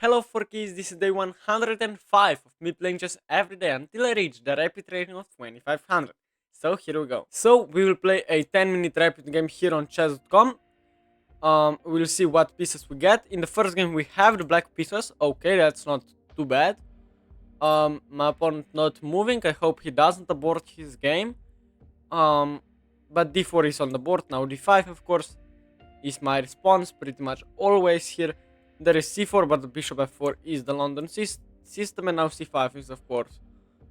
Hello Forkies, this is day 105 of me playing chess every day until I reach the rapid rating of 2500. So here we go. So we will play a 10-minute rapid game here on chess.com. We'll see what pieces we get. In the first game we have the black pieces. Okay, that's not too bad. My opponent not moving. I hope he doesn't abort his game. Um, but d4 is on the board now. d5 of course is my response pretty much always here. There is c4, but the bishop f4 is the London system, and now c5 is of course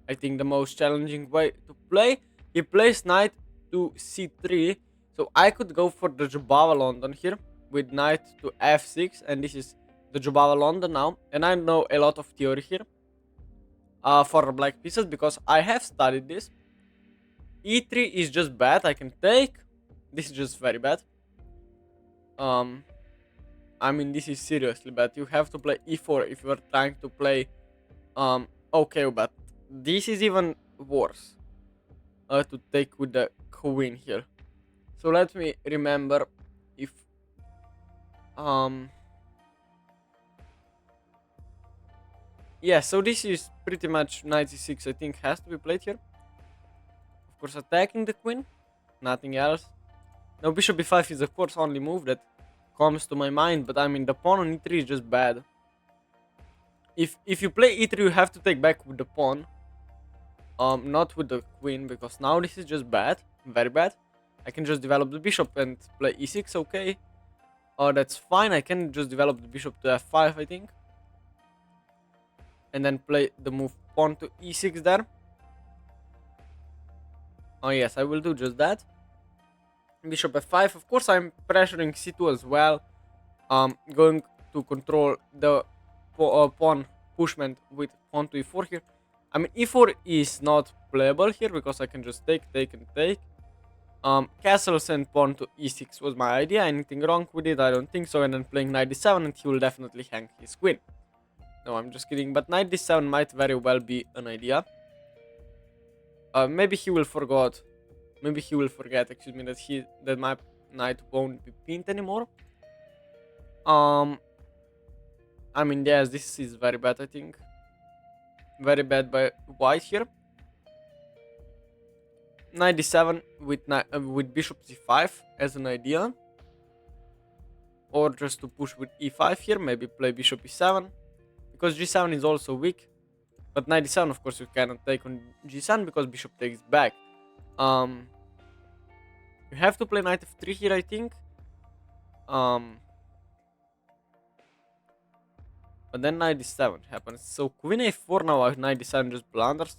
I think the most challenging way to play. He plays knight to c3, so I could go for the Jobava London here with knight to f6, and this is the Jobava London now, and I know a lot of theory here for the black pieces because I have studied this. e3 is just bad, I can take. This is just very bad. um I mean, this is seriously bad. You have to play e4 if you are trying to play okay, but this is even worse. To take with the queen here. So let me remember if um yeah, so this is pretty much 96 I think has to be played here. Of course attacking the queen, nothing else. Now bishop b5 is of course only move that comes to my mind, but I mean the pawn on e3 is just bad. If you play e3 you have to take back with the pawn, not with the queen, because now this is just bad, very bad. I can just develop the bishop and play e6, okay. That's fine, I can just develop the bishop to f5 I think, and then play the move pawn to e6 there. Oh yes, I will do just that. Bishop f5, of course I'm pressuring c2 as well, going to control the pawn pushment with pawn to e4 here. I mean, e4 is not playable here because I can just take and take. Castles and pawn to e6 was my idea. Anything wrong with it? I don't think so. And then playing knight d7, and he will definitely hang his queen. No, I'm just kidding. But knight d7 might very well be an idea. Maybe he will forget. Maybe he will forget. Excuse me, that my knight won't be pinned anymore. I mean, yes, this is very bad. I think very bad by white here. Knight d7 with bishop c5 as an idea, or just to push with e5 here, maybe play bishop e7 because g7 is also weak. But knight d7 of course you cannot take on g7 because bishop takes back. You have to play knight f3 here I think, but then knight d7 happens, so queen a4 now. Knight d7 just blunders,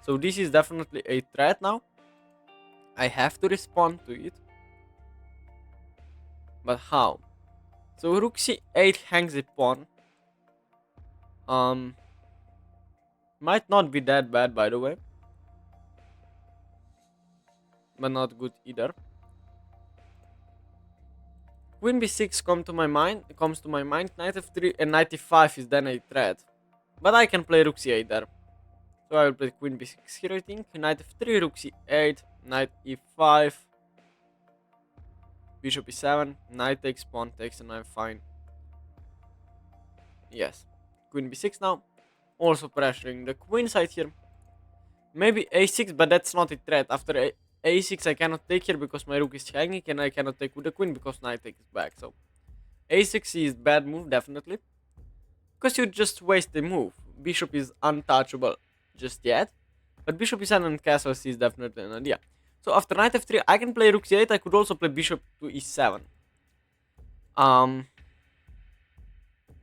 so this is definitely a threat now. I have to respond to it. But how? So rook c8 hangs a pawn. Might not be that bad, by the way. But not good either. Queen b6 comes to my mind. Knight f3 and knight e5 is then a threat. But I can play rook c8 there. So I will play queen b6 here I think. Knight f3, rook c8, knight e5. Bishop e7, knight takes, pawn takes, and I'm fine. Yes. Queen b6 now. Also pressuring the queen side here. Maybe a6, but that's not a threat. After a6 I cannot take here because my rook is hanging, and I cannot take with the queen because knight takes back. So a6 is bad move definitely, because you just waste the move. Bishop is untouchable just yet, but bishop e7 and castles is definitely an idea. So after knight f3 I can play rook c8. I could also play bishop to e7.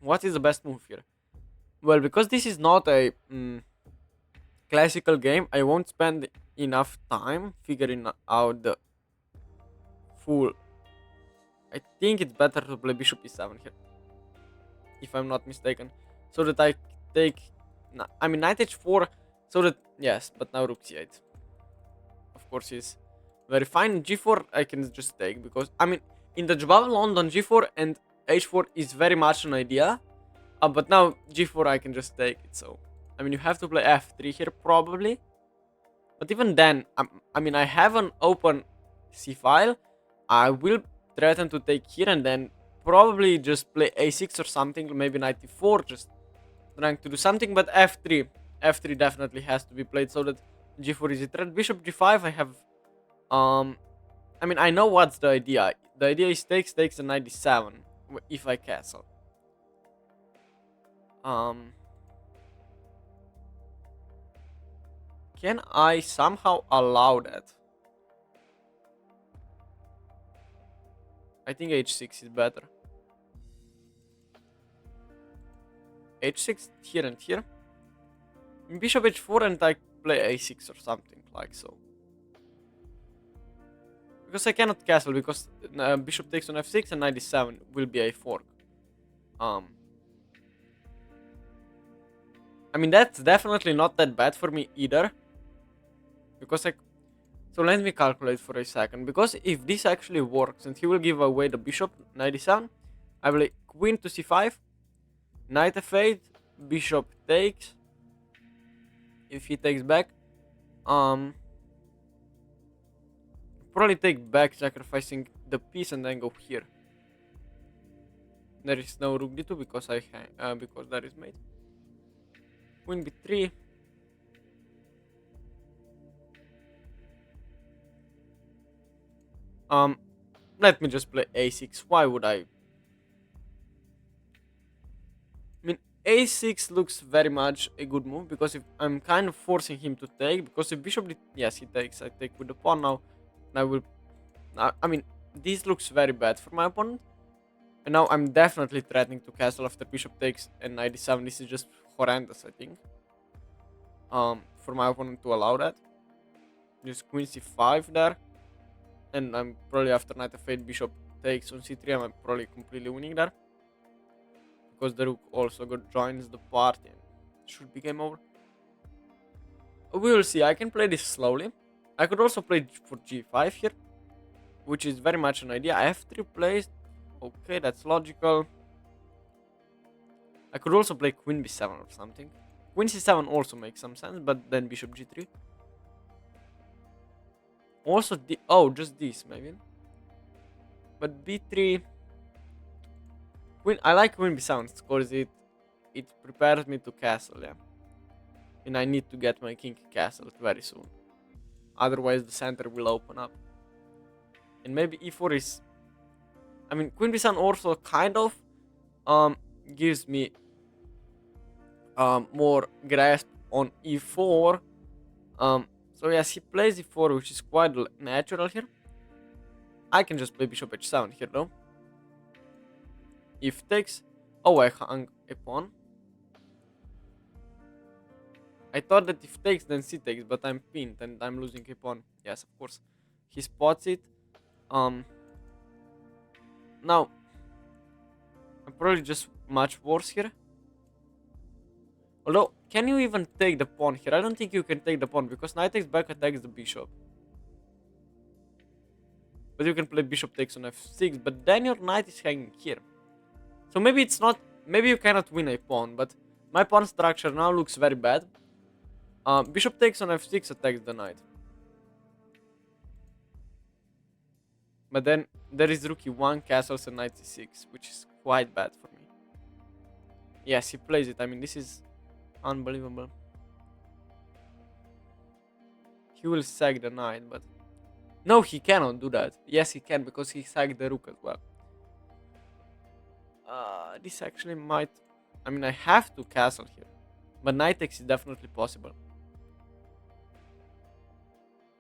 What is the best move here? Well, because this is not a classical game, I won't spend enough time figuring out the full. I think it's better to play bishop e7 here, if I'm not mistaken, so that I take, I mean, knight h4, so that, yes, but now rook c8 of course is very fine. g4 I can just take because, I mean, in the Jobava London g4 and h4 is very much an idea, but now g4 I can just take it. So I mean, you have to play f3 here probably, but even then, I mean, I have an open c file. I will threaten to take here and then probably just play a6 or something, maybe knight e4, just trying to do something, but f3 definitely has to be played so that g4 is a threat. Bishop g5, I have, I mean, I know what's the idea. The idea is takes and knight d7 if I castle. Can I somehow allow that? I think h6 is better. h6 here and here. Bishop h4 and I play a6 or something like so. Because I cannot castle because bishop takes on f6 and knight d7 will be a fork. I mean, that's definitely not that bad for me either. Because so let me calculate for a second. Because if this actually works and he will give away the bishop, knight d7, I will queen to c5, knight f8, bishop takes. If he takes back, probably take back, sacrificing the piece and then go here. There is no rook d2 because because that is mate. Queen b3. Let me just play a6. Why would I? I mean, a6 looks very much a good move because if I'm kind of forcing him to take, because if bishop yes, he takes, I take with the pawn now. I will. I mean, this looks very bad for my opponent. And now I'm definitely threatening to castle after bishop takes and knight d7. This is just horrendous, I think. For my opponent to allow that. Just queen c5 there. And I'm probably after knight f8, bishop takes on c3, I'm probably completely winning there. Because the rook also joins the party and should be game over. We will see, I can play this slowly. I could also play for g5 here, which is very much an idea. f3 plays, okay, that's logical. I could also play queen b7 or something. Queen c7 also makes some sense, but then bishop g3. Also, just this maybe. But b3. Queen. I like queen b7 because it prepares me to castle, yeah. And I need to get my king castled very soon. Otherwise, the center will open up. And maybe e4 is. I mean, queen b7 also kind of gives me more grasp on e4. So yes, he plays e4, which is quite natural here. I can just play bishop h7 here though. If takes, oh, I hung a pawn. I thought that if takes then c takes, but I'm pinned and I'm losing a pawn. Yes, of course. He spots it. Now I'm probably just much worse here. Although, can you even take the pawn here? I don't think you can take the pawn because knight takes back attacks the bishop. But you can play bishop takes on f6, but then your knight is hanging here. So maybe it's not, maybe you cannot win a pawn, but my pawn structure now looks very bad. Bishop takes on f6 attacks the knight. But then there is rook e1, castles and knight c6, which is quite bad for me. Yes, he plays it. I mean, this is unbelievable. He will sack the knight, but... No, he cannot do that. Yes, he can, because he sacked the rook as well. This actually might... I mean, I have to castle here. But knight takes is definitely possible.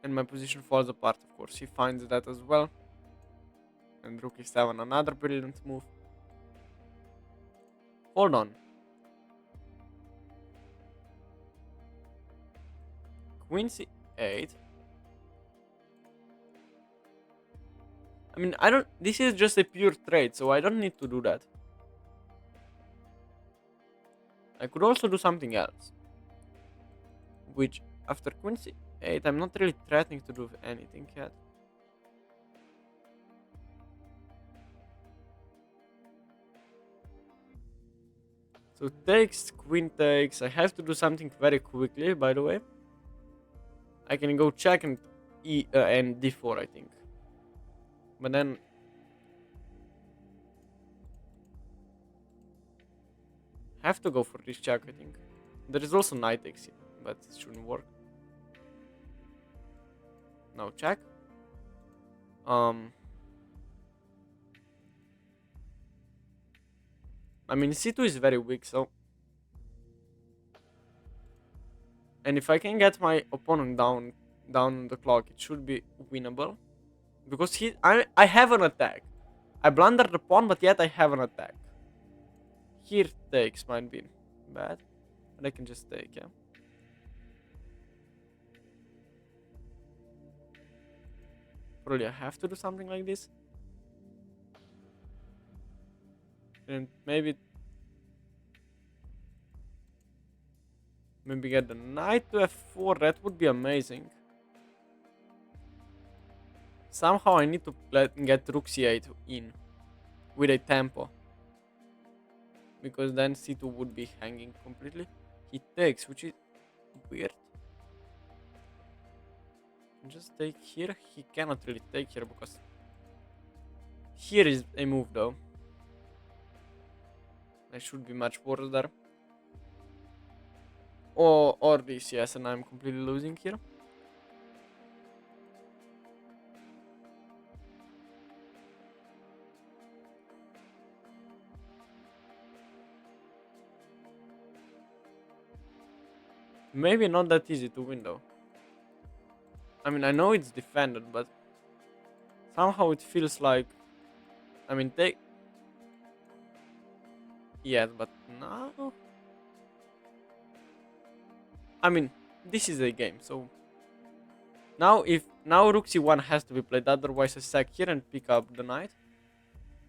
And my position falls apart, of course. He finds that as well. And rook e7, another brilliant move. Hold on. Queen c8. I mean, this is just a pure trade, so I don't need to do that. I could also do something else. Which, after queen c8, I'm not really threatening to do anything yet. So takes, queen takes. I have to do something very quickly, by the way. I can go check and and d4, I think. But then... Have to go for this check, I think. There is also knight takes here, but it shouldn't work. Now check. I mean, c2 is very weak, so... And if I can get my opponent down on the clock, it should be winnable. Because I have an attack. I blundered the pawn, but yet I have an attack. Here takes might be bad. But I can just take, yeah. Probably I have to do something like this. And maybe get the knight to f4. That would be amazing. Somehow I need to get rook c8 in with a tempo. Because then c2 would be hanging completely. He takes, which is weird. Just take here. He cannot really take here because here is a move though. I should be much worse there. Or this, yes, and I'm completely losing here. Maybe not that easy to win though. I mean, I know it's defended, but somehow it feels like... I mean, take... Yes, but now... I mean, this is a game, so... Now rook c1 has to be played, otherwise I sack here and pick up the knight.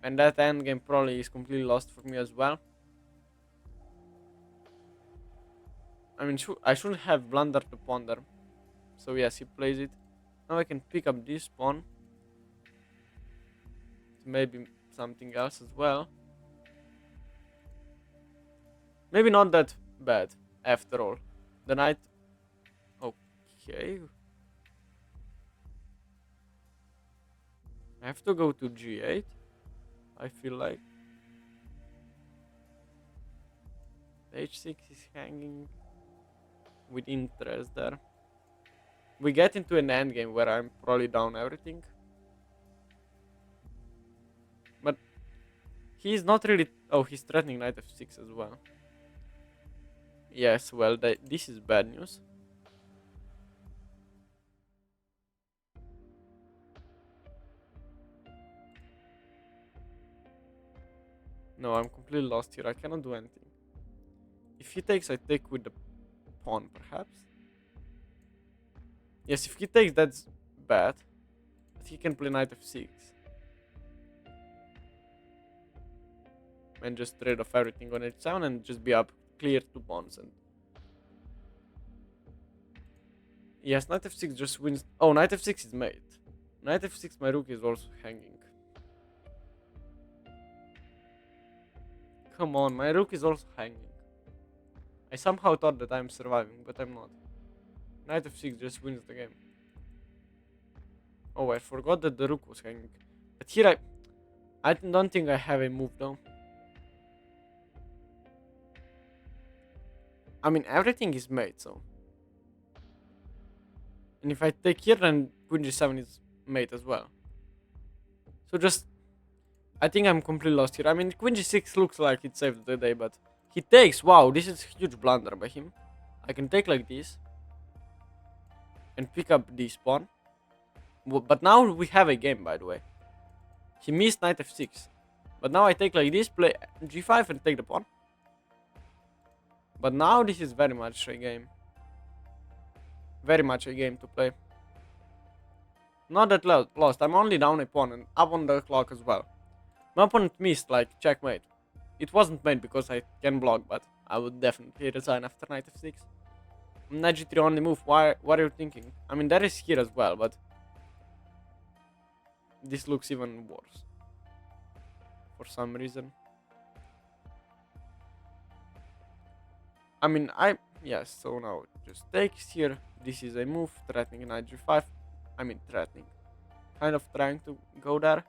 And that endgame probably is completely lost for me as well. I mean, I shouldn't have blundered the pawn there. So yes, he plays it. Now I can pick up this pawn. Maybe something else as well. Maybe not that bad, after all. The knight... Okay. I have to go to g8. I feel like. h6 is hanging with interest there. We get into an endgame where I'm probably down everything. But he's not really... Oh, he's threatening knight f6 as well. Yes, well, this is bad news. No, I'm completely lost here. I cannot do anything. If he takes, I take with the pawn, perhaps. Yes, if he takes, that's bad. But he can play knight f6. And just trade off everything on h7 and just be up clear 2 pawns. And yes, knight f6 just wins. Oh, knight f6 is mate. Knight f6, my rook is also hanging. Come on, my rook is also hanging. I somehow thought that I'm surviving, but I'm not. Knight f6 just wins the game. Oh, I forgot that the rook was hanging. But here I don't think I have a move though. I mean, everything is mate, so. And if I take here, then queen g7 is mate as well. So just... I think I'm completely lost here. I mean, queen g6 looks like it saved the day, but... He takes. Wow, this is a huge blunder by him. I can take like this. And pick up this pawn. But now we have a game, by the way. He missed knight f6. But now I take like this, play g5 and take the pawn. But now this is very much a game. Very much a game to play. Not that lost. I'm only down a pawn and up on the clock as well. My opponent missed, like, checkmate. It wasn't made because I can block, but I would definitely resign after knight f6. Knight g3 only move. What are you thinking? I mean, that is here as well, but... This looks even worse. For some reason. I mean, yes, so now it just takes here. This is a move, threatening knight g5. I mean, threatening. Kind of trying to go there.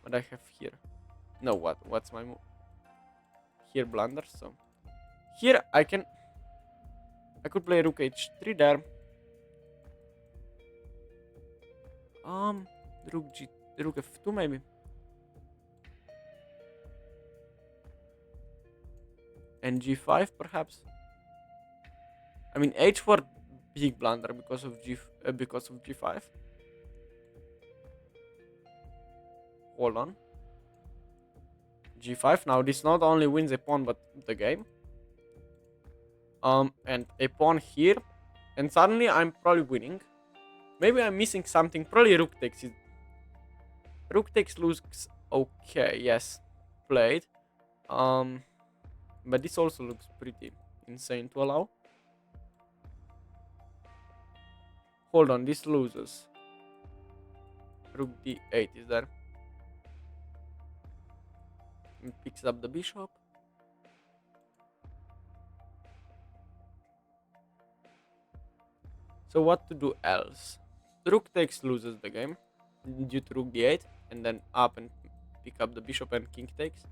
But I have here. No, what's my move? Here blunder, so here I could play rook h3 there. Rook g, rook f2 maybe. And g5 perhaps. I mean h4 big blunder because of g5. Hold on. g5. Now this not only wins a pawn but the game. And a pawn here, and suddenly I'm probably winning. Maybe I'm missing something. Probably rook takes. Rook takes looks okay. Yes, played. But this also looks pretty insane to allow. Hold on, this loses. Rook d8 is there. It picks up the bishop. So what to do else? Rook takes loses the game due to rook d8, and then up and pick up the bishop and king takes.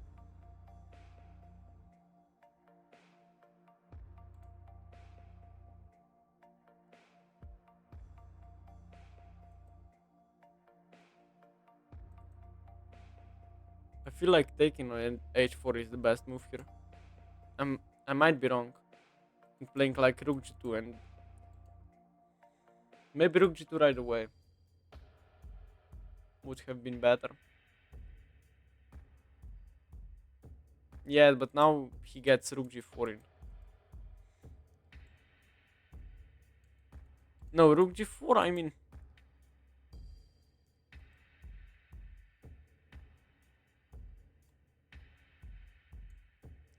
I feel like taking on h4 is the best move here. I might be wrong. I'm playing like rook g2 and maybe rook g2 right away would have been better. Yeah, but now he gets rook g4 in. No, rook g4, I mean...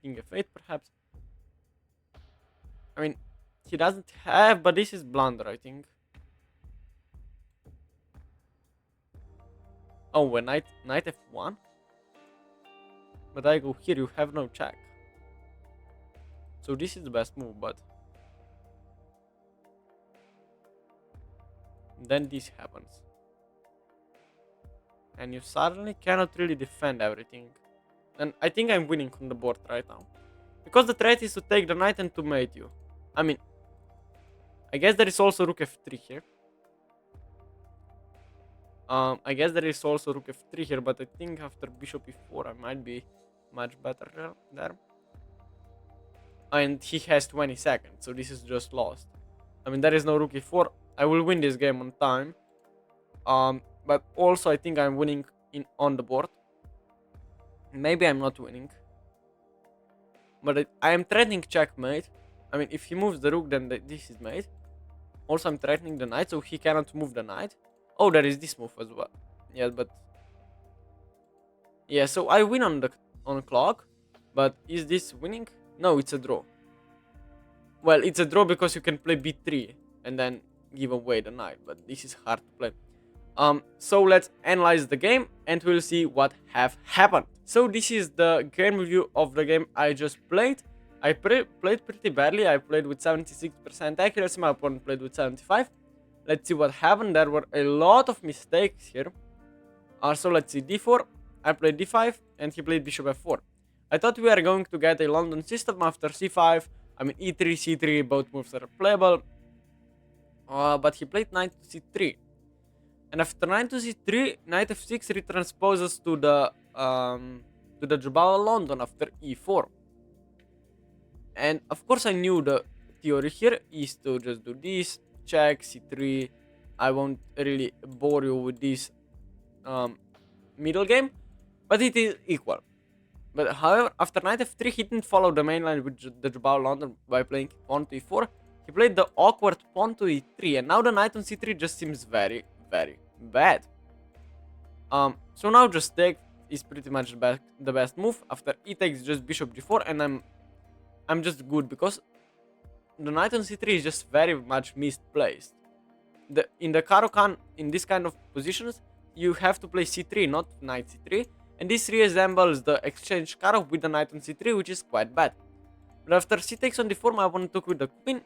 King f8 perhaps. I mean, he doesn't have, but this is blunder, I think. Oh, a knight f1? But I go here, you have no check. So this is the best move, but... Then this happens. And you suddenly cannot really defend everything. And I think I'm winning on the board right now. Because the threat is to take the knight and to mate you. I mean... I guess there is also rook f3 here. I guess there is also rook f3 here, but I think after bishop e4 I might be much better there. And he has 20 seconds, so this is just lost. I mean, there is no rook e4. I will win this game on time. But also I think I'm winning on the board. Maybe I'm not winning. But I am threatening checkmate. I mean, if he moves the rook, then this is mate. Also, I'm threatening the knight, so he cannot move the knight. Oh, there is this move as well. Yeah, but... Yeah, so I win on clock. But is this winning? No, it's a draw. Well, it's a draw because you can play b3 and then give away the knight. But this is hard to play. So let's analyze the game and we'll see what have happened. So this is the game review of the game I just played. I played pretty badly. I played with 76% accuracy. My opponent played with 75%. Let's see what happened. There were a lot of mistakes here. So let's see. d4. I played d5 and he played bishop f4. I thought we were going to get a London system after c5. I mean e3, c3, both moves are playable. But he played knight to c3. And after knight to c3, knight f6 retransposes to the Jobava London after e4. And of course I knew the theory here is to just do this, check, c3. I won't really bore you with this middle game, but it is equal. But however, after knight f3, he didn't follow the main line with the Jobava London by playing pawn to e4. He played the awkward pawn to e3, and now the knight on c3 just seems very, very bad. So now just take is pretty much the best move. After e takes just bishop g4, and I'm just good because the knight on c3 is just very much misplaced. In the Caro-Kann, in this kind of positions, you have to play c3, not knight c3, and this resembles the exchange Caro with the knight on c3, which is quite bad. But after c takes on d4, my opponent took with the queen.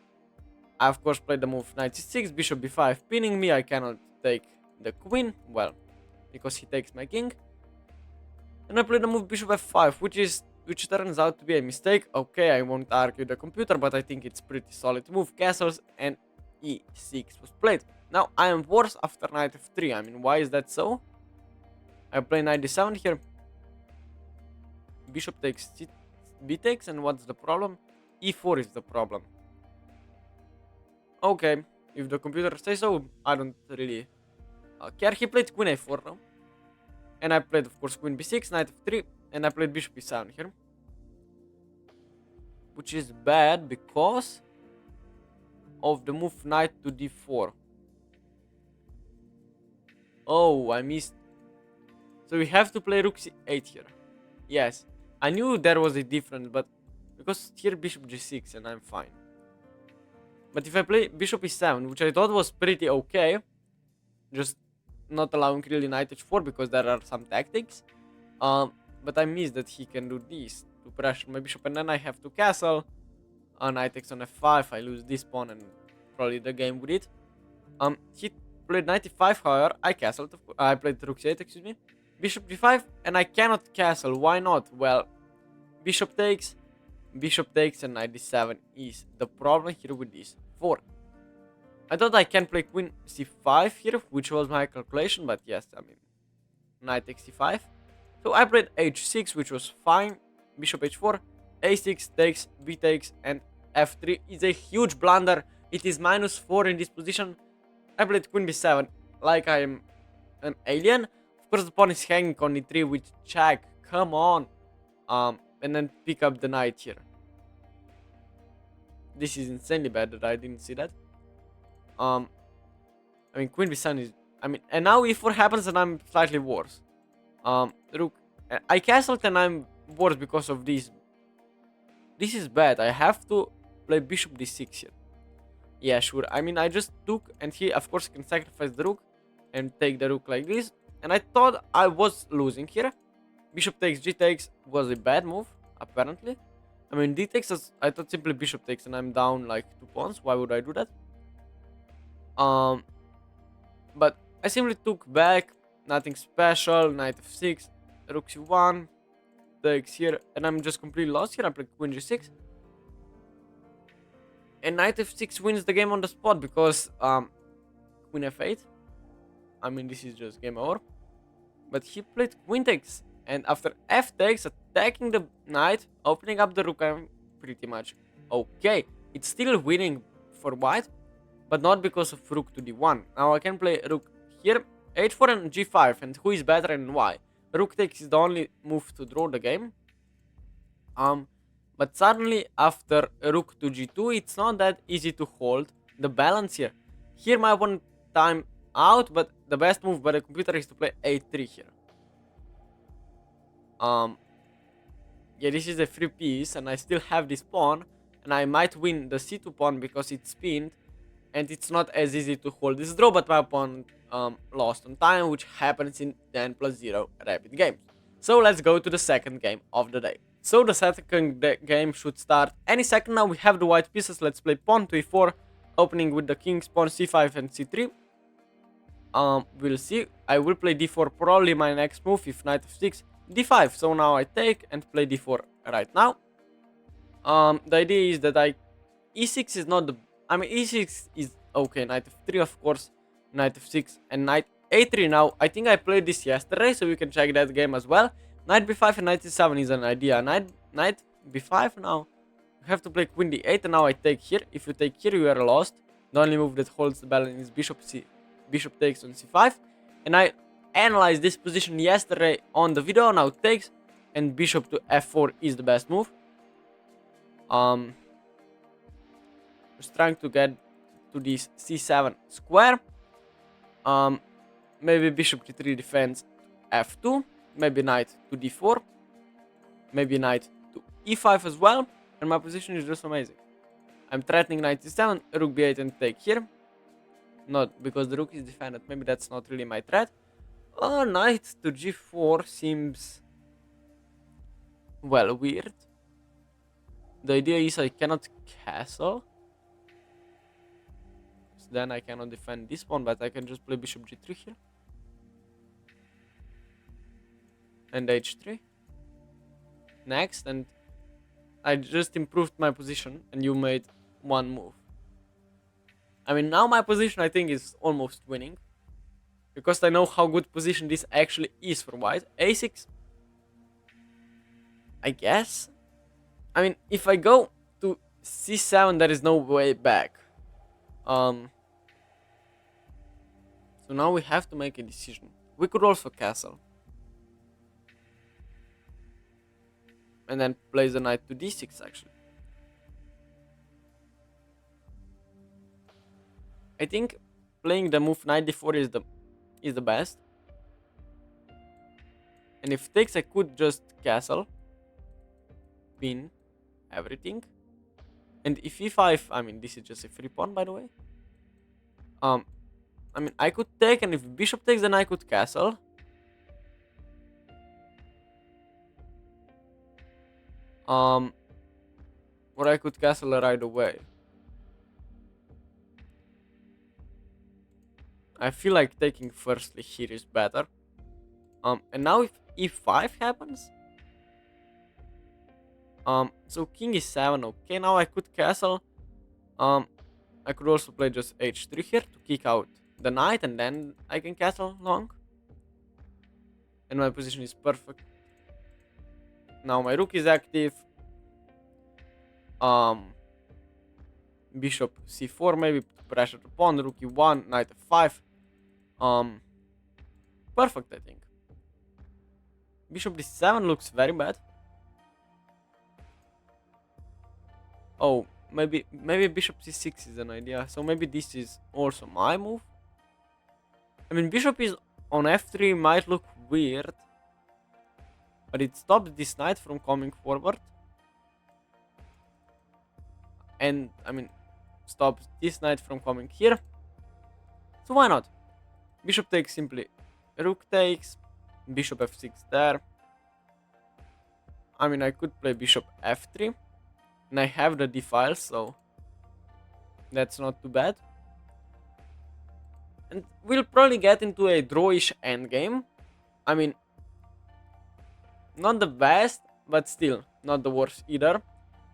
I of course played the move knight c6, bishop b5, pinning me. I cannot take the queen, well, because he takes my king. And I played the move bishop f5, which is which turns out to be a mistake. Okay, I won't argue the computer, but I think it's pretty solid move. Castles and e6 was played. Now I am worse after knight f3. I mean, why is that so? I play knight d7 here. Bishop takes b takes, and what's the problem? e4 is the problem. Okay, if the computer says so, I don't really care. He played queen a4 now. And I played, of course, queen b6, knight f3, and I played bishop e7 here. Which is bad because of the move knight to d4. Oh, I missed. So we have to play rook c8 here. Yes, I knew there was a difference, but because here bishop g6 and I'm fine. But if I play bishop e7, which I thought was pretty okay, just not allowing really knight h4 because there are some tactics. But I missed that he can do this to pressure my bishop, and then I have to castle. Knight takes on f5, I lose this pawn and probably the game with it. He played knight e5, however, I castled. I played rook c8, excuse me. Bishop g5, and I cannot castle. Why not? Well, bishop takes, and knight d7 is the problem here with this 4. I thought I can play queen c5 here, which was my calculation, but yes, I mean, knight takes c5. So I played h6, which was fine. Bishop h4, a6 takes, b takes, and f3 is a huge blunder. It is -4 in this position. I played queen b7 like I am an alien. Of course, the pawn is hanging on e3 with check. Come on. And then pick up the knight here. This is insanely bad that I didn't see that. I mean, queen b7 is... I mean, and now e4 happens and I'm slightly worse. Rook... I castled and I'm worse because of this. This is bad. I have to play bishop d6 here. Yeah, sure. I mean, I just took, and he, of course, can sacrifice the rook and take the rook like this. And I thought I was losing here. Bishop takes, g takes was a bad move, apparently. I mean, d takes, I thought simply bishop takes and I'm down like 2 pawns. Why would I do that? But I simply took back, nothing special, knight f6, rook c1, takes here, and I'm just completely lost here. I play queen g6. And knight f6 wins the game on the spot because queen f8. I mean, this is just game over. But he played queen takes, and after f takes, attacking the knight, opening up the rook, I'm pretty much okay. It's still winning for white, but not because of rook to d1. Now I can play rook here, h4 and g5, and who is better and why? Rook takes is the only move to draw the game. But suddenly after rook to g2, it's not that easy to hold the balance here. Here my opponent time out, but the best move by the computer is to play a3 here. Yeah, this is a free piece, and I still have this pawn, and I might win the c2 pawn because it's pinned, and it's not as easy to hold this draw, but my opponent lost on time, which happens in 10+0 rapid games. So let's go to the second game of the day. So the second game should start any second now. We have the white pieces. Let's play pawn to e4, opening with the king's pawn c5 and c3. We'll see. I will play d4, probably my next move, if knight f6, d5. So now I take and play d4 right now. The idea is that e6 is not the... I mean, e6 is okay. Knight f3, of course, knight f6, and knight a3 now. I think I played this yesterday, so you can check that game as well. Knight b5 and knight c7 is an idea. Knight b5 now. You have to play queen d8, and now I take here. If you take here, you are lost. The only move that holds the balance is bishop takes on c5. And I analyzed this position yesterday on the video. Now takes, and bishop to f4 is the best move. Just trying to get to this c7 square. Maybe bishop d3 defends f2. Maybe knight to d4. Maybe knight to e5 as well. And my position is just amazing. I'm threatening knight c7, rook b8 and take here. Not because the rook is defended. Maybe that's not really my threat. Knight to g4 seems... well, weird. The idea is I cannot castle. So then I cannot defend this pawn, but I can just play bishop g3 here. And h3. next, and I just improved my position, and you made one move. I mean, now my position I think is almost winning, because I know how good position this actually is for white. A6, I guess. I mean, if I go to c7, there is no way back. So now we have to make a decision. We could also castle. And then place the knight to d6 actually. I think playing the move knight d4 is the best. And if takes, I could just castle, pin, everything. And if e5, I mean, this is just a free pawn, by the way. I mean, I could take, and if bishop takes, then I could castle. Or I could castle right away. I feel like taking firstly here is better. And now if e5 happens, so king is 7. Okay, now I could castle. I could also play just h3 here to kick out the knight, and then I can castle long. And my position is perfect. Now my rook is active. Bishop c4 maybe to pressure the pawn. Rook e1, knight f5. Perfect, I think. Bishop d7 looks very bad. Oh, maybe bishop c6 is an idea. So maybe this is also my move. I mean, bishop is on f3 might look weird, but it stops this knight from coming forward. And, I mean, stops this knight from coming here. So why not? Bishop takes simply, rook takes, bishop f6 there. I mean, I could play bishop f3. And I have the d-file, so that's not too bad. And we'll probably get into a drawish endgame. I mean, not the best, but still not the worst either.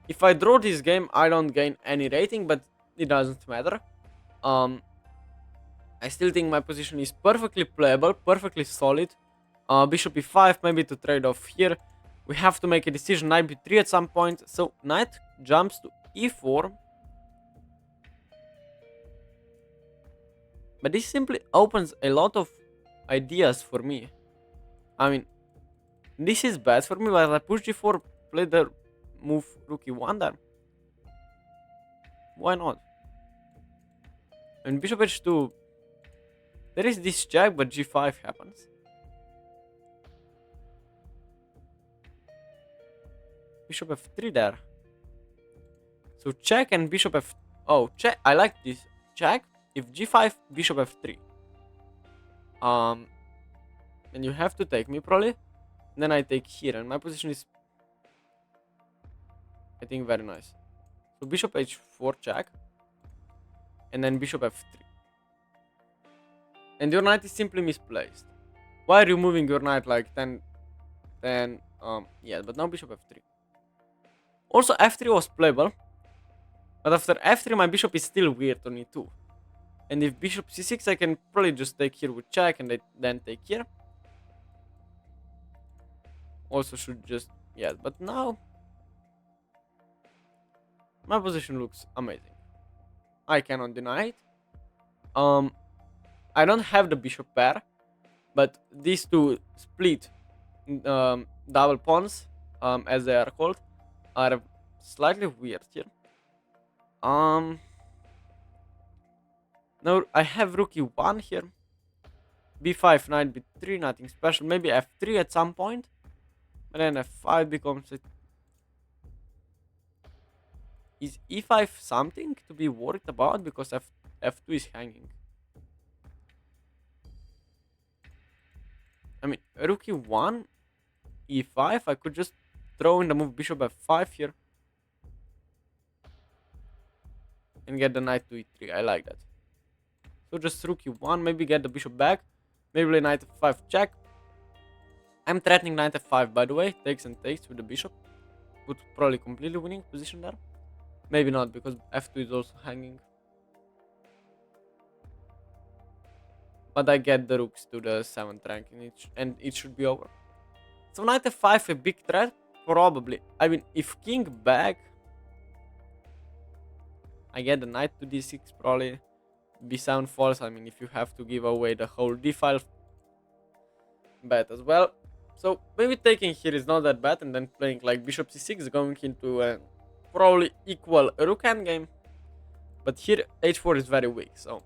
If I draw this game, I don't gain any rating, but it doesn't matter. I still think my position is perfectly playable, perfectly solid. Bishop e5, maybe to trade off here. We have to make a decision, knight b3 at some point. So knight jumps to e4. But this simply opens a lot of ideas for me. I mean, this is bad for me, but I push g4, play the move rook e1 there. Why not? And bishop h2, there is this check, but g5 happens. Bishop f3 there. So check and bishop f... Oh, check. I like this. Check. If g5, bishop f3. And you have to take me probably. Then I take here, and my position is, I think, very nice. So bishop h4 check. And then bishop f3. And your knight is simply misplaced. Why are you moving your knight like 10... yeah, but now bishop f3. Also, f3 was playable. But after f3, my bishop is still weird on e2. And if bishop c6, I can probably just take here with check and then take here. Also should just... yeah, but now... my position looks amazing. I cannot deny it. I don't have the bishop pair. But these two split double pawns, as they are called, are slightly weird here. Now I have rook e1 here. b5, knight b3, nothing special. Maybe f3 at some point. But then f5 becomes it. Is e5 something to be worried about? Because f2 is hanging. I mean, rook e1, e5. I could just throw in the move bishop f5 here. And get the knight to e3. I like that. So just rook e1, maybe get the bishop back. Maybe play knight f5 check. I'm threatening knight f5, by the way. Takes and takes with the bishop. Would probably completely winning position there. Maybe not, because f2 is also hanging. But I get the rooks to the 7th rank and it should be over. So knight f5, a big threat? Probably. I mean, if king back, I get the knight to d6, probably. b7 falls, I mean, if you have to give away the whole d file, bad as well. So maybe taking here is not that bad, and then playing like bishop c6, going into a probably equal rook endgame. But here h4 is very weak, so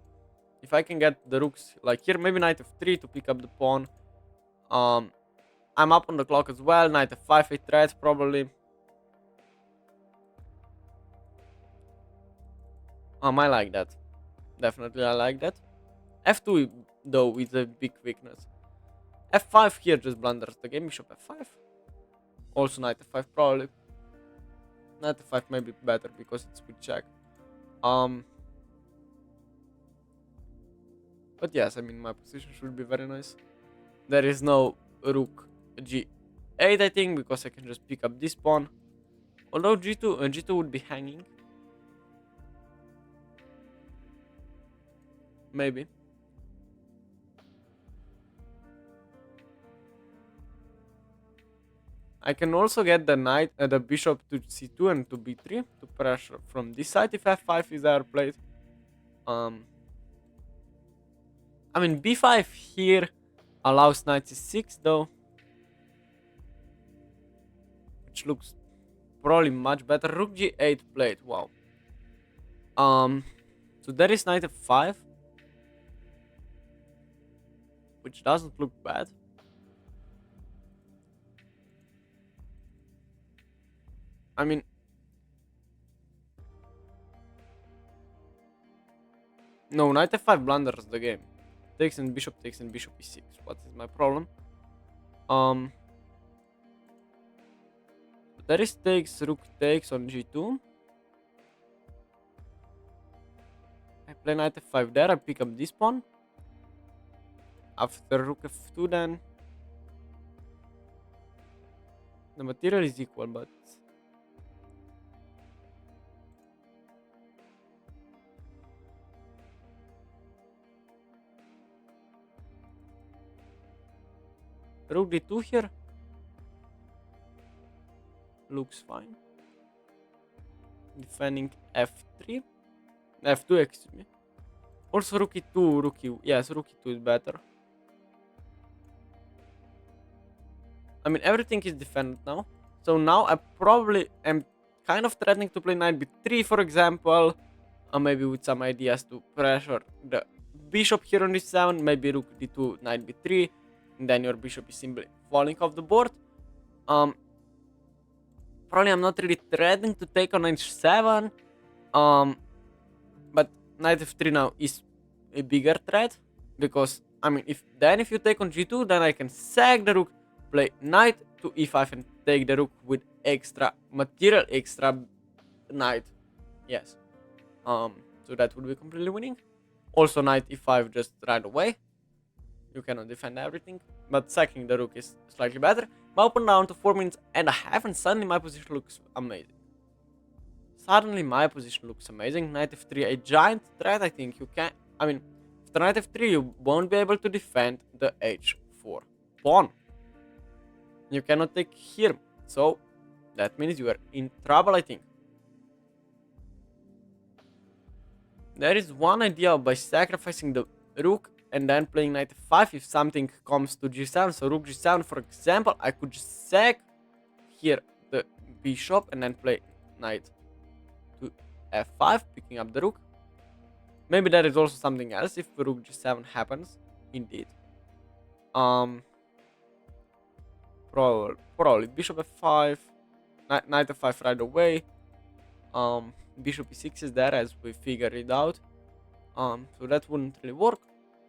if I can get the rooks like here, maybe knight f3 to pick up the pawn. I'm up on the clock as well. Knight f5, a threat probably. I like that. Definitely I like that. f2 though is a big weakness. f5 here just blunders the game. Bishop f5. Also knight f5 probably. Knight f5 may be better because it's with check. But yes, I mean my position should be very nice. There is no rook g8, I think, because I can just pick up this pawn. Although g2 would be hanging. Maybe. I can also get the knight, the bishop to c2 and to b3 to pressure from this side if f5 is there played. I mean b5 here allows knight c6 though, which looks probably much better. Rook g8 played. Wow. So there is knight f5, which doesn't look bad. I mean, no, knight f5 blunders the game. Takes and bishop e6. What is my problem? There is takes, rook takes on g2. I play knight f5 there. I pick up this pawn. After rook f2, then the material is equal, but rook d2 here looks fine. Defending f3, f2, excuse me. Also rook e2, yes, rook e2 is better. I mean, everything is defended now. So now I probably am kind of threatening to play knight b3, for example. Or maybe with some ideas to pressure the bishop here on d7. Maybe rook d2, knight b3. And then your bishop is simply falling off the board. Probably I'm not really threatening to take on h7. But knight f3 now is a bigger threat. Because, I mean, if you take on g2, then I can sack the rook, play knight to e5 and take the rook with extra material, extra knight. Yes. So that would be completely winning. Also knight e5 just right away. You cannot defend everything, but sacking the rook is slightly better. My open down to 4 minutes and a half, and suddenly my position looks amazing. Knight f3, a giant threat. I think you can. I mean, after knight f3, you won't be able to defend the h4 pawn. You cannot take here, so that means you are in trouble, I think. There is one idea by sacrificing the rook and then playing knight f5 if something comes to g7. So rook g7, for example, I could just sack here the bishop and then play knight to f5, picking up the rook. Maybe there is also something else if rook g7 happens, indeed. Probably bishop f5, knight f5 right away. Bishop e6 is there as we figured it out. So that wouldn't really work,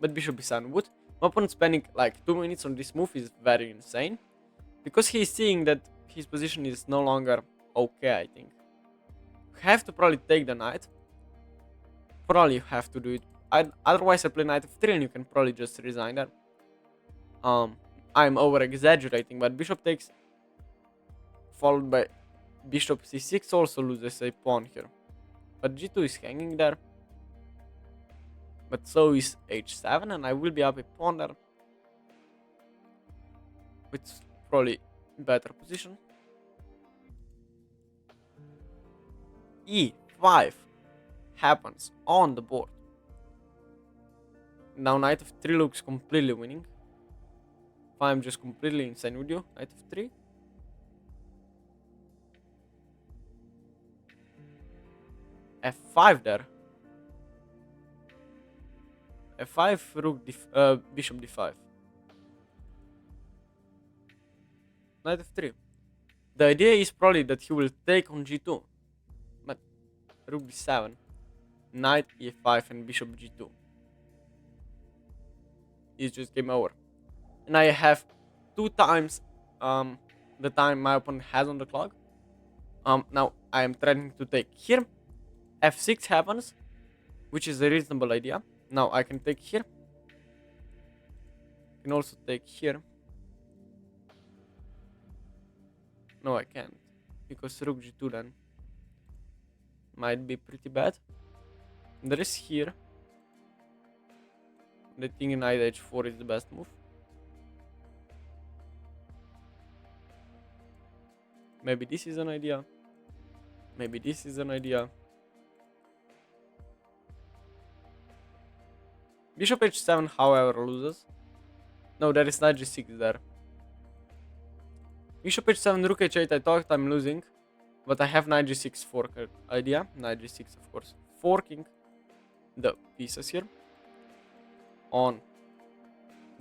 but bishop e7 would. My opponent spending like 2 minutes on this move is very insane, because he's seeing that his position is no longer okay, I think. You have to probably take the knight. Probably you have to do it. Otherwise I play knight f3 and you can probably just resign that. I'm over exaggerating, but bishop takes followed by bishop c6 also loses a pawn here. But g2 is hanging there. But so is h7, and I will be up a pawn there. With probably better position. e5 happens on the board. Now knight of 3 looks completely winning. If I'm just completely insane with you, knight of 3. f5 there. f5, bishop d5. Knight of 3. The idea is probably that he will take on g2. But rook d7. Knight e5 and bishop g2. It's just game over. And I have 2 times the time my opponent has on the clock. Now I am trying to take here. f6 happens, which is a reasonable idea. Now I can take here. I can also take here. No, I can't, because rook g2 then might be pretty bad. There is here. The thing in knight h4 is the best move. Maybe this is an idea. Maybe this is an idea. Bishop h7, however, loses. No, there is knight g6 there. Bishop h7, rook h8, I thought I'm losing. But I have knight g6 fork idea. Knight g6, of course, forking the pieces here. On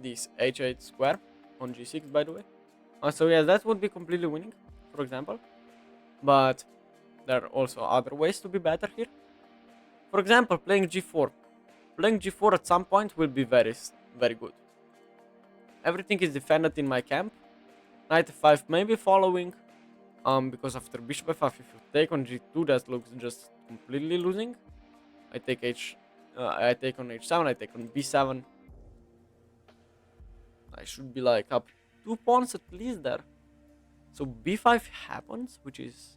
this h8 square. On g6, by the way. So yeah, that would be completely winning, for example. But there are also other ways to be better here. For example, playing g4. Playing g4 at some point will be very good. Everything is defended in my camp. Knight f5 maybe following. Because after bishop f5, if you take on g2, that looks just completely losing. I take on h7, I take on b7. I should be like up 2 pawns at least there. So b5 happens, which is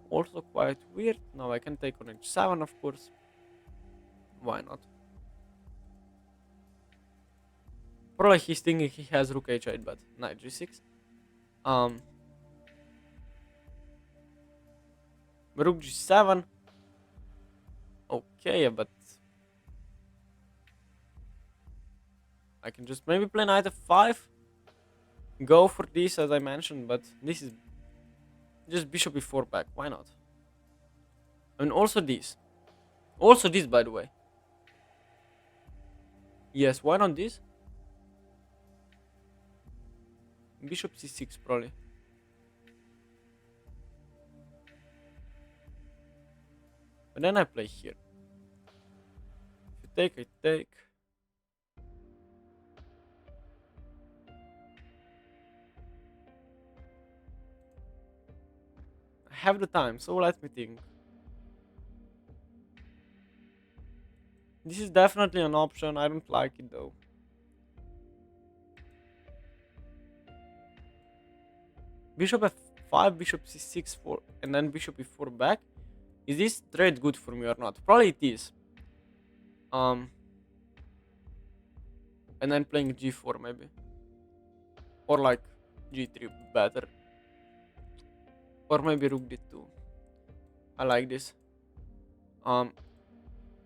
also quite weird. Now I can take on h7, of course. Why not? Probably he's thinking he has rook h8, but knight g6. Rook g7. Okay, but I can just maybe play knight f5. Go for this, as I mentioned, but this is just bishop e4 back. Why not? And also this. Also this, by the way. Yes, why not this? Bishop c6 probably. But then I play here. If you take, I take. I have the time, so let me think. This is definitely an option. I don't like it though. Bishop f5, bishop c6, 4, and then bishop e4 back. Is this trade good for me or not? Probably it is. And then playing g4 maybe. Or like g3 better. Or maybe rook d2. I like this. I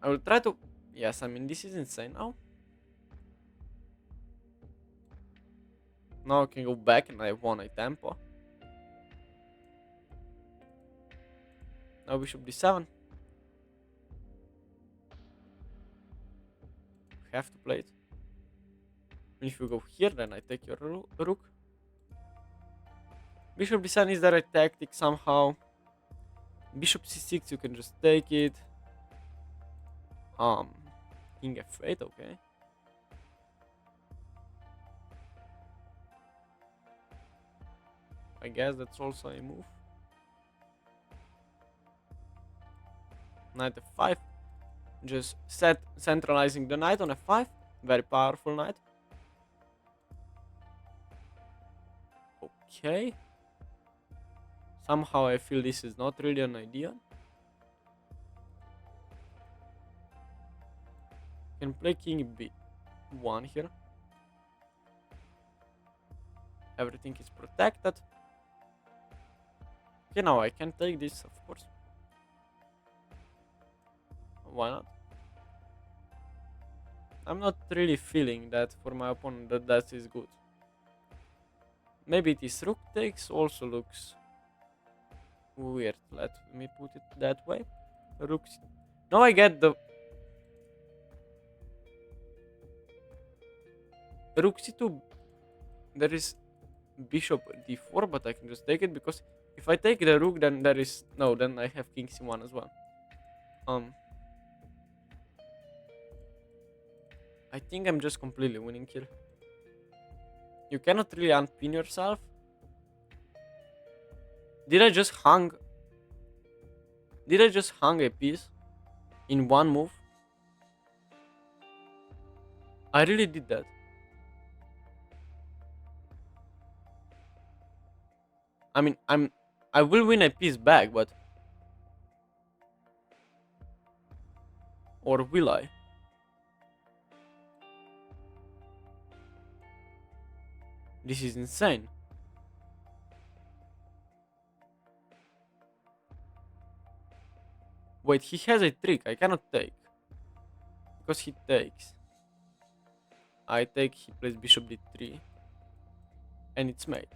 will try to... Yes, I mean, this is insane now. Now I can go back and I won a tempo. Now bishop d7. Have to play it. If you go here, then I take your rook. Bishop d7 is the right tactic somehow. Bishop c6, you can just take it. King f8, okay. I guess that's also a move. Knight f5. Just centralizing the knight on f5. Very powerful knight. Okay. Somehow I feel this is not really an idea. Can play king b1 here. Everything is protected. Okay, now I can take this, of course. Why not? I'm not really feeling that for my opponent that is good. Maybe this rook takes also looks weird. Let me put it that way. Rook. Now I get the rook c2. There is bishop d4, but I can just take it because if I take the rook, then there is no. Then I have king c1 as well. I think I'm just completely winning here. You cannot really unpin yourself. Did I just hang? Did I just hang a piece in one move? I really did that. I mean, I will win a piece back, but or will I? This is insane. Wait, he has a trick. I cannot take because he takes. I take. He plays bishop d3, and it's mate.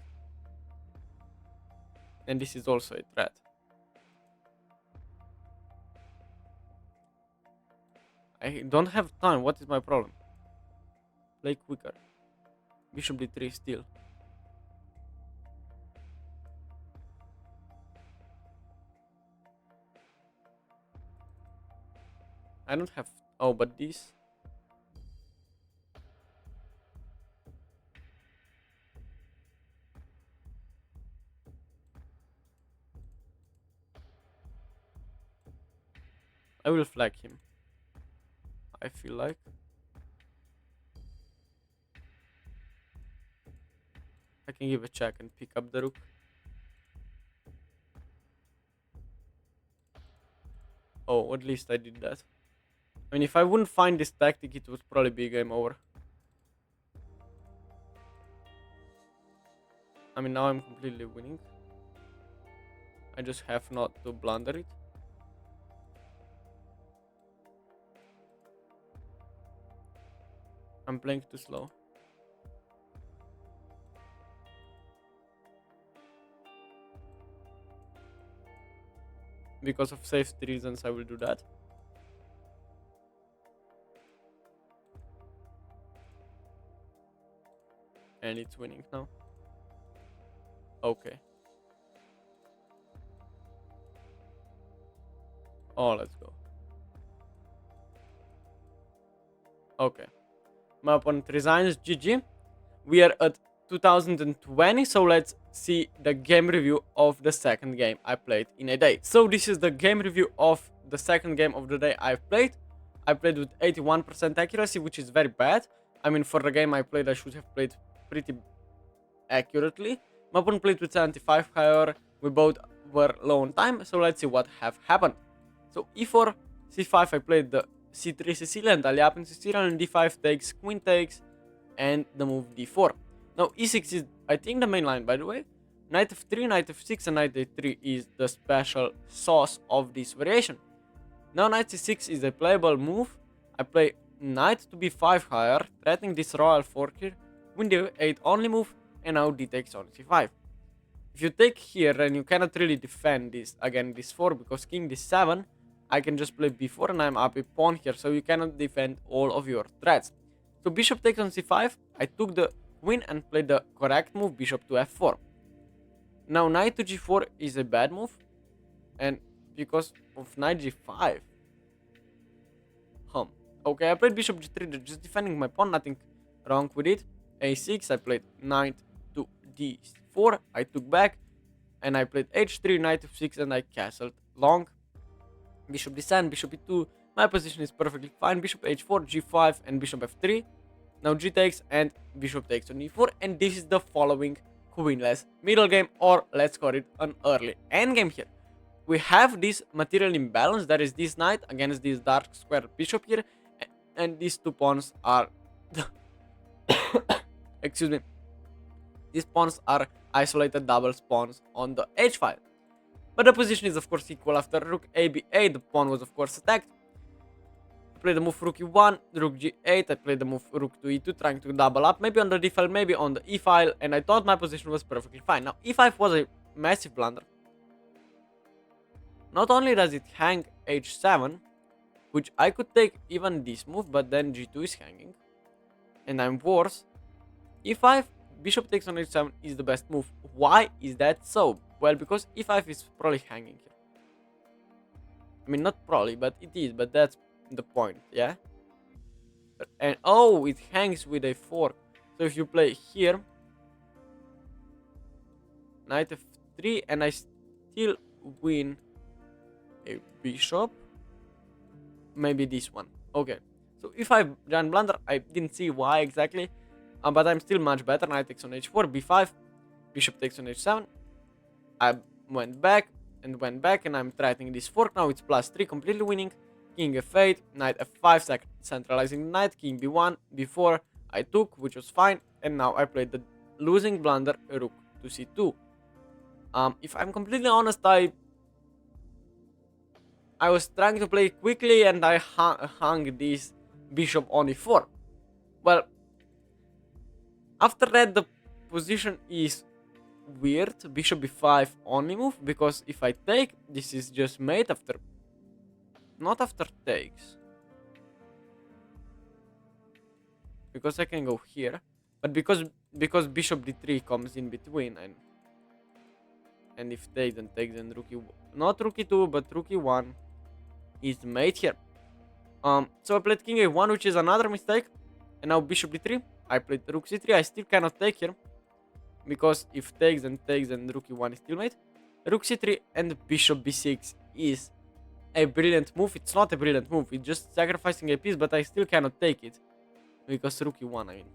And this is also a threat. I don't have time. What is my problem? Play quicker. Bishop d3 still. I don't have. Oh, but this. I will flag him. I feel like. I can give a check and pick up the rook. Oh, at least I did that. I mean, if I wouldn't find this tactic, it would probably be game over. I mean, now I'm completely winning. I just have not to blunder it. I'm playing too slow. Because of safety reasons, I will do that. And it's winning now. Okay. Oh, let's go. Okay. My opponent resigns. GG. We are at 2020, so let's see the game review of the second game I played in a day. So this is the game review of the second game of the day I've played. I played with 81% accuracy, which is very bad. I mean, for the game I played, I should have played pretty accurately. My opponent played with 75, however, we both were low on time, so let's see what have happened. So e4, c5, I played the c3 Sicilian, Italian Sicilian, and d5 takes, queen takes, and the move d4. Now e6 is, I think, the main line, by the way. Knight f3, knight f6, and knight a3 is the special sauce of this variation. Now knight c6 is a playable move. I play knight to b5 higher, threatening this royal fork here, queen d8 only move, and now d takes on c5. If you take here, then you cannot really defend this again, this 4, because king d7, I can just play b4 and I'm up a pawn here, so you cannot defend all of your threats. So bishop takes on c5, I took the queen and played the correct move, bishop to f4. Now knight to g4 is a bad move, and because of knight g5. Okay, I played bishop g3, just defending my pawn, nothing wrong with it. a6, I played knight to d4, I took back, and I played h3, knight f6, and I castled long. Bishop d7, bishop e2, my position is perfectly fine, bishop h4, g5, and bishop f3. Now g takes, and bishop takes on e4, and this is the following queenless middle game, or let's call it an early endgame here. We have this material imbalance, that is this knight against this dark square bishop here, and these two pawns are excuse me, these pawns are isolated double spawns on the h file. But the position is of course equal. After rook a b8, the pawn was of course attacked. I played the move rook e1, rook g8, I played the move rook to e2, trying to double up, maybe on the d file, maybe on the e file, and I thought my position was perfectly fine. Now e5 was a massive blunder. Not only does it hang h7, which I could take even this move, but then g2 is hanging, and I'm worse. e5, bishop takes on h7 is the best move. Why is that so? Well, because e5 is probably hanging here. I mean, not probably, but it is, but that's the point, yeah? And oh, it hangs with a fork. So if you play here, knight f3, and I still win a bishop, maybe this one. Okay, so if I giant blunder, I didn't see why exactly, but I'm still much better. Knight takes on h4, b5, bishop takes on h7. I went back, and I'm threatening this fork. Now it's +3, completely winning. King f8, knight f5, centralizing the knight, king b1, b4, I took, which was fine, and now I played the losing blunder, rook to c2. If I'm completely honest, I was trying to play quickly, and I hung this bishop on e4. Well, after that, the position is weird. Bishop b5 only move, because if I take, this is just mate after, not after takes, because I can go here, but because bishop d3 comes in between, and if takes, then rook e, not rook e2, but rook e1 is mate here. So I played king a1, which is another mistake, and now bishop d3. I played rook c3. I still cannot take here, because if takes, then rook e1 is still mate. Rook c3 and bishop b6 is a brilliant move. It's not a brilliant move, it's just sacrificing a piece, but I still cannot take it, because rook e1, I mean,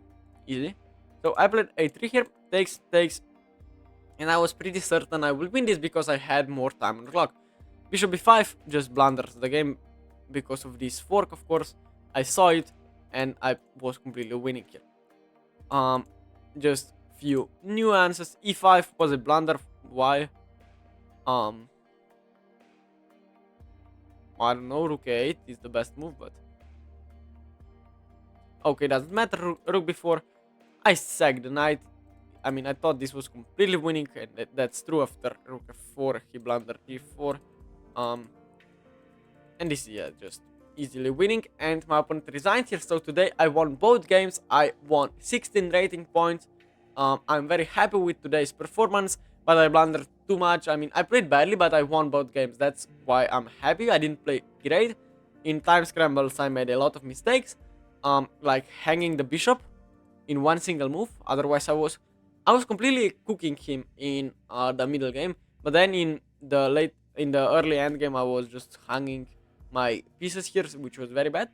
easy. So I played a3 here, takes, and I was pretty certain I will win this because I had more time on the clock. Bishop b5 just blunders the game because of this fork, of course. I saw it, and I was completely winning here. Just few nuances. e5 was a blunder. Why? I don't know, rook a8 is the best move, but okay, doesn't matter. Rook b4, I sacked the knight. I mean, I thought this was completely winning, and that's true. After rook f4, he blundered g4, and this is, yeah, just easily winning, and my opponent resigned here. So today I won both games. I won 16 rating points. I'm very happy with today's performance, but I blundered too much. I mean, I played badly, but I won both games. That's why I'm happy. I didn't play great. In time scrambles, I made a lot of mistakes, like hanging the bishop in one single move. Otherwise, I was completely cooking him in the middle game. But then in the early end game, I was just hanging my pieces here, which was very bad.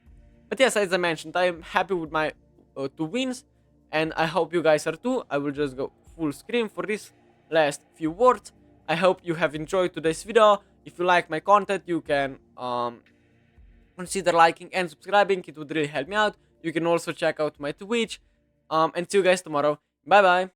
But yes, as I mentioned, I am happy with my 2 wins, and I hope you guys are too. I will just go full screen for this last few words. I hope you have enjoyed today's video. If you like my content, you can consider liking and subscribing. It would really help me out. You can also check out my Twitch, and see you guys tomorrow. Bye bye.